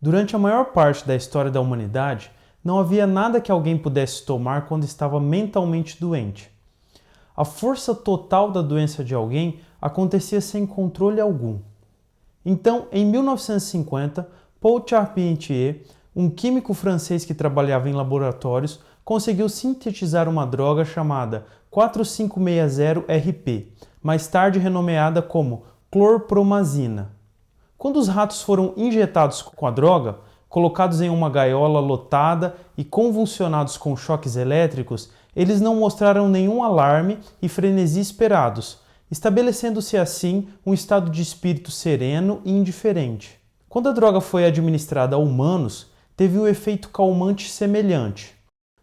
Durante a maior parte da história da humanidade, não havia nada que alguém pudesse tomar quando estava mentalmente doente. A força total da doença de alguém acontecia sem controle algum. Então, em 1950, Paul Charpentier, um químico francês que trabalhava em laboratórios, conseguiu sintetizar uma droga chamada 4560-RP, mais tarde renomeada como clorpromazina. Quando os ratos foram injetados com a droga, colocados em uma gaiola lotada e convulsionados com choques elétricos, eles não mostraram nenhum alarme e frenesi esperados, estabelecendo-se assim um estado de espírito sereno e indiferente. Quando a droga foi administrada a humanos, teve um efeito calmante semelhante.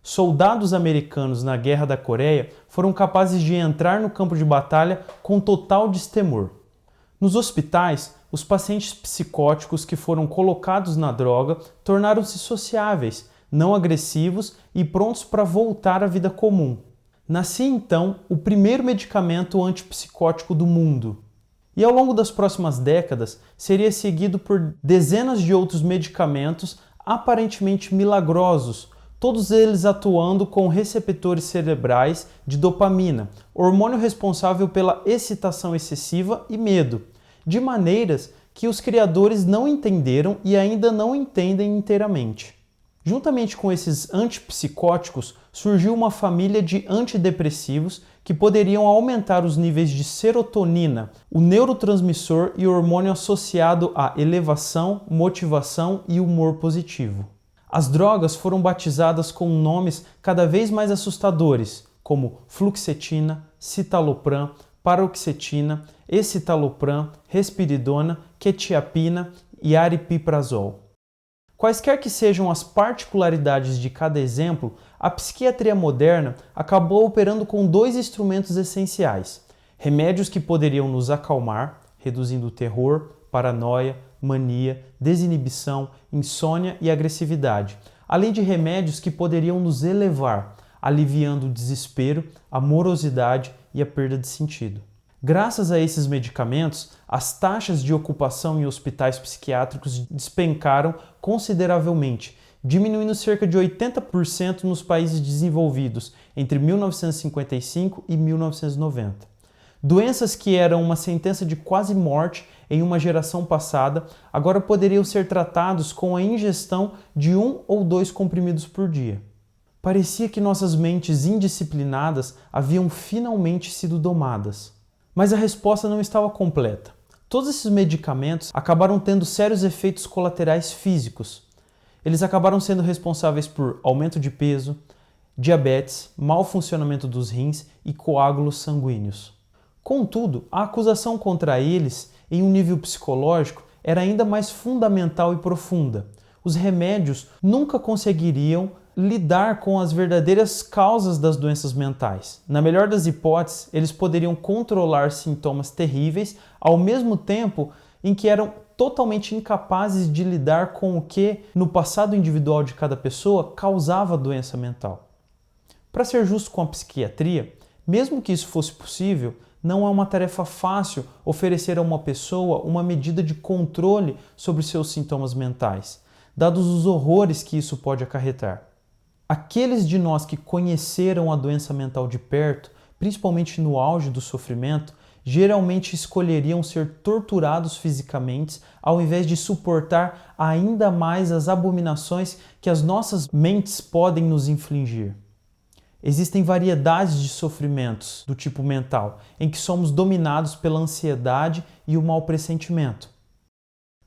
Soldados americanos na Guerra da Coreia foram capazes de entrar no campo de batalha com total destemor. Nos hospitais, os pacientes psicóticos que foram colocados na droga tornaram-se sociáveis, não agressivos e prontos para voltar à vida comum. Nascia então o primeiro medicamento antipsicótico do mundo. E ao longo das próximas décadas seria seguido por dezenas de outros medicamentos aparentemente milagrosos, todos eles atuando com receptores cerebrais de dopamina, hormônio responsável pela excitação excessiva e medo, de maneiras que os criadores não entenderam e ainda não entendem inteiramente. Juntamente com esses antipsicóticos, surgiu uma família de antidepressivos que poderiam aumentar os níveis de serotonina, o neurotransmissor e hormônio associado à elevação, motivação e humor positivo. As drogas foram batizadas com nomes cada vez mais assustadores, como fluoxetina, citalopram, paroxetina, escitalopram, risperidona, quetiapina e aripiprazol. Quaisquer que sejam as particularidades de cada exemplo, a psiquiatria moderna acabou operando com dois instrumentos essenciais: remédios que poderiam nos acalmar, reduzindo o terror, paranoia, mania, desinibição, insônia e agressividade, além de remédios que poderiam nos elevar, aliviando o desespero, a morosidade e a perda de sentido. Graças a esses medicamentos, as taxas de ocupação em hospitais psiquiátricos despencaram consideravelmente, diminuindo cerca de 80% nos países desenvolvidos entre 1955 e 1990. Doenças que eram uma sentença de quase morte em uma geração passada, agora poderiam ser tratados com a ingestão de 1 ou 2 comprimidos por dia. Parecia que nossas mentes indisciplinadas haviam finalmente sido domadas. Mas a resposta não estava completa. Todos esses medicamentos acabaram tendo sérios efeitos colaterais físicos. Eles acabaram sendo responsáveis por aumento de peso, diabetes, mau funcionamento dos rins e coágulos sanguíneos. Contudo, a acusação contra eles, em um nível psicológico, era ainda mais fundamental e profunda. Os remédios nunca conseguiriam lidar com as verdadeiras causas das doenças mentais. Na melhor das hipóteses, eles poderiam controlar sintomas terríveis, ao mesmo tempo em que eram totalmente incapazes de lidar com o que, no passado individual de cada pessoa, causava a doença mental. Para ser justo com a psiquiatria, mesmo que isso fosse possível, não é uma tarefa fácil oferecer a uma pessoa uma medida de controle sobre seus sintomas mentais, dados os horrores que isso pode acarretar. Aqueles de nós que conheceram a doença mental de perto, principalmente no auge do sofrimento, geralmente escolheriam ser torturados fisicamente ao invés de suportar ainda mais as abominações que as nossas mentes podem nos infligir. Existem variedades de sofrimentos do tipo mental, em que somos dominados pela ansiedade e o mau pressentimento.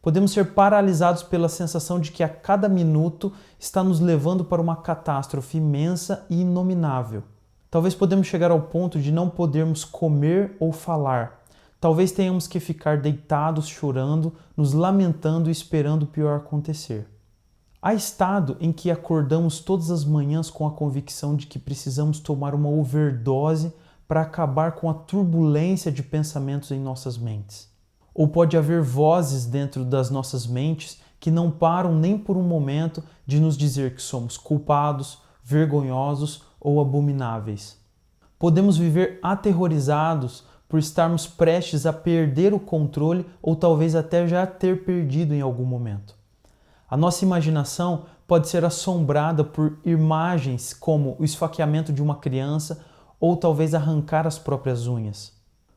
Podemos ser paralisados pela sensação de que a cada minuto está nos levando para uma catástrofe imensa e inominável. Talvez podemos chegar ao ponto de não podermos comer ou falar. Talvez tenhamos que ficar deitados chorando, nos lamentando e esperando o pior acontecer. Há estado em que acordamos todas as manhãs com a convicção de que precisamos tomar uma overdose para acabar com a turbulência de pensamentos em nossas mentes. Ou pode haver vozes dentro das nossas mentes que não param nem por um momento de nos dizer que somos culpados, vergonhosos ou abomináveis. Podemos viver aterrorizados por estarmos prestes a perder o controle ou talvez até já ter perdido em algum momento. A nossa imaginação pode ser assombrada por imagens como o esfaqueamento de uma criança ou talvez arrancar as próprias unhas.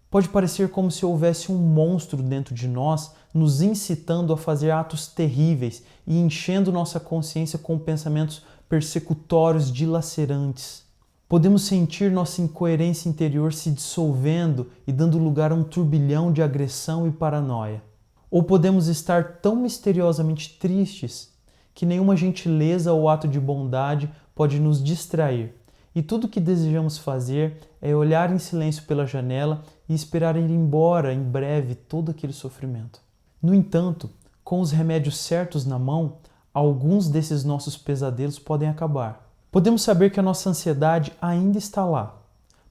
Pode parecer como se houvesse um monstro dentro de nós nos incitando a fazer atos terríveis e enchendo nossa consciência com pensamentos persecutórios dilacerantes. Podemos sentir nossa incoerência interior se dissolvendo e dando lugar a um turbilhão de agressão e paranoia. Ou podemos estar tão misteriosamente tristes que nenhuma gentileza ou ato de bondade pode nos distrair, e tudo o que desejamos fazer é olhar em silêncio pela janela e esperar ir embora em breve todo aquele sofrimento. No entanto, com os remédios certos na mão, alguns desses nossos pesadelos podem acabar. Podemos saber que a nossa ansiedade ainda está lá,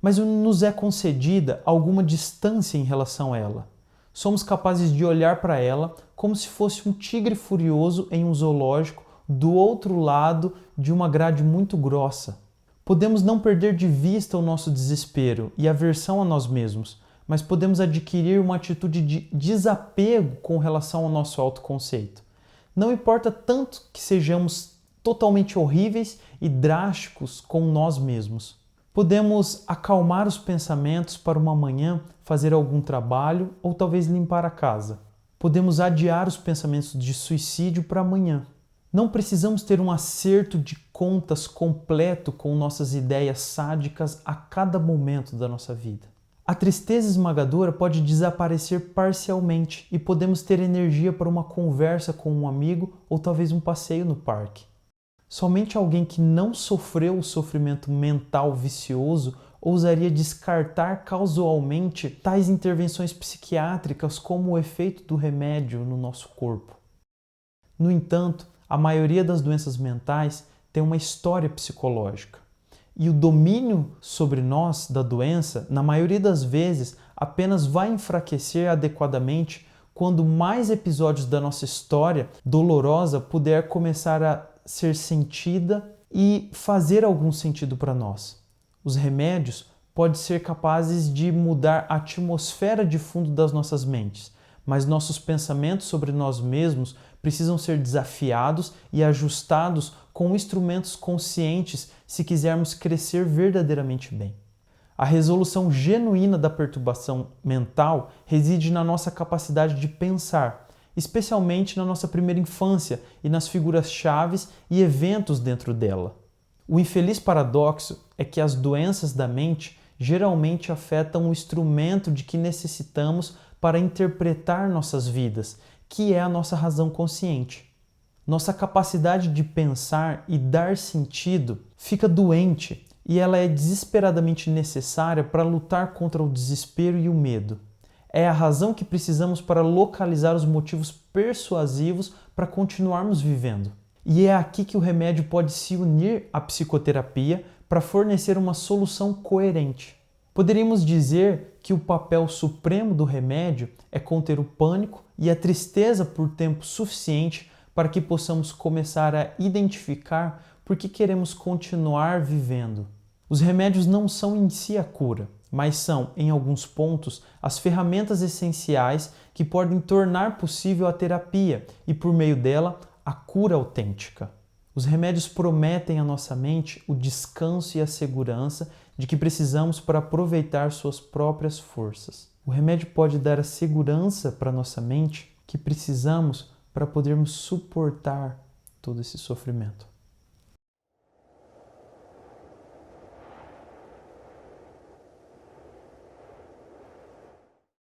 mas nos é concedida alguma distância em relação a ela. Somos capazes de olhar para ela como se fosse um tigre furioso em um zoológico do outro lado de uma grade muito grossa. Podemos não perder de vista o nosso desespero e aversão a nós mesmos, mas podemos adquirir uma atitude de desapego com relação ao nosso autoconceito. Não importa tanto que sejamos totalmente horríveis e drásticos com nós mesmos. Podemos acalmar os pensamentos para uma manhã fazer algum trabalho ou talvez limpar a casa. Podemos adiar os pensamentos de suicídio para amanhã. Não precisamos ter um acerto de contas completo com nossas ideias sádicas a cada momento da nossa vida. A tristeza esmagadora pode desaparecer parcialmente e podemos ter energia para uma conversa com um amigo ou talvez um passeio no parque. Somente alguém que não sofreu o sofrimento mental vicioso ousaria descartar causalmente tais intervenções psiquiátricas como o efeito do remédio no nosso corpo. No entanto, a maioria das doenças mentais tem uma história psicológica. E o domínio sobre nós da doença, na maioria das vezes, apenas vai enfraquecer adequadamente quando mais episódios da nossa história dolorosa puder começar a ser sentida e fazer algum sentido para nós. Os remédios podem ser capazes de mudar a atmosfera de fundo das nossas mentes, mas nossos pensamentos sobre nós mesmos precisam ser desafiados e ajustados com instrumentos conscientes se quisermos crescer verdadeiramente bem. A resolução genuína da perturbação mental reside na nossa capacidade de pensar, especialmente na nossa primeira infância e nas figuras-chaves e eventos dentro dela. O infeliz paradoxo é que as doenças da mente geralmente afetam o instrumento de que necessitamos para interpretar nossas vidas, que é a nossa razão consciente. Nossa capacidade de pensar e dar sentido fica doente e ela é desesperadamente necessária para lutar contra o desespero e o medo. É a razão que precisamos para localizar os motivos persuasivos para continuarmos vivendo. E é aqui que o remédio pode se unir à psicoterapia para fornecer uma solução coerente. Poderíamos dizer que o papel supremo do remédio é conter o pânico e a tristeza por tempo suficiente para que possamos começar a identificar por que queremos continuar vivendo. Os remédios não são em si a cura, mas são, em alguns pontos, as ferramentas essenciais que podem tornar possível a terapia e, por meio dela, a cura autêntica. Os remédios prometem à nossa mente o descanso e a segurança de que precisamos para aproveitar suas próprias forças. O remédio pode dar a segurança para a nossa mente que precisamos para podermos suportar todo esse sofrimento.